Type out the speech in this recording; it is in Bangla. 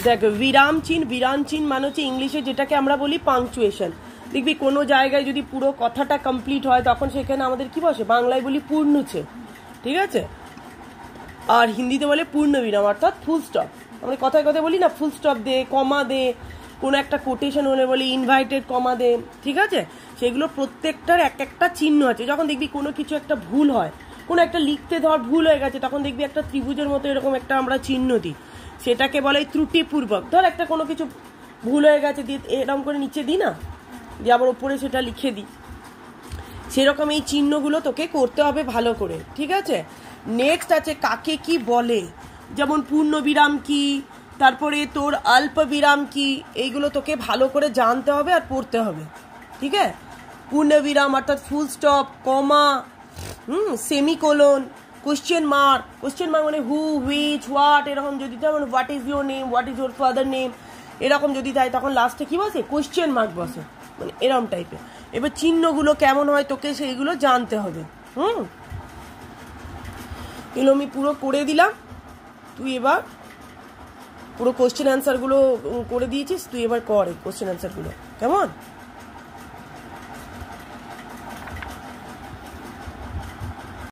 দেখো বিরাম চিহ্ন মানে হচ্ছে ইংলিশে যেটাকে আমরা বলি পাংচুয়েশন। দেখবি কোনো জায়গায় যদি পুরো কথাটা কমপ্লিট হয় তখন সেখানে আমাদের কি বসে, বাংলায় বলি পূর্ণছে, ঠিক আছে, আর হিন্দিতে বলে পূর্ণ বিরাম অর্থাৎ ফুল স্টপ। আমরা কথায় কথায় বলি না ফুল স্টপ দে, কমা দে, কোনো একটা কোটেশন হলে বলি ইনভাইটেড কমা দে, ঠিক আছে। সেগুলো প্রত্যেকটার এক একটা চিহ্ন আছে। যখন দেখবি কোনো কিছু একটা ভুল হয়, কোনো একটা লিখতে ধর ভুল হয়ে গেছে, তখন দেখবি একটা ত্রিভুজের মতো এরকম একটা আমরা চিহ্ন দিই, সেটাকে বলে ত্রুটিপূর্বক। ধর একটা কোনো কিছু ভুল হয়ে গেছে দিয়ে এরকম করে নিচে দিই না, দিয়ে আবার ওপরে সেটা লিখে দিই, সেরকম এই চিহ্নগুলো তোকে করতে হবে ভালো করে, ঠিক আছে। নেক্সট আছে কাকে কি বলে, যেমন পূর্ণ বিরাম কি, তারপরে তোর অল্প বিরাম কি, এইগুলো তোকে ভালো করে জানতে হবে আর পড়তে হবে, ঠিক আছে। পূর্ণ বিরাম অর্থাৎ ফুল স্টপ, কমা, সেমিকোলন, কোশ্চেন মার্ক মানে হু, হুইচ, হোয়াট, এরকম যদি যেমন what is your name, what is your father name, এরকম যদি দেয় তখন লাস্টে কি বসে, কোশ্চেন মার্ক বসে, মানে এরকম টাইপের। এবার চিহ্নগুলো কেমন হয় তোকে সেইগুলো জানতে হবে। এগুলো আমি পুরো করে দিলাম, তুই এবার পুরো কোশ্চেন অ্যান্সারগুলো করে দিয়েছিস, তুই এবার কর এই কোশ্চেন অ্যান্সারগুলো, কেমন।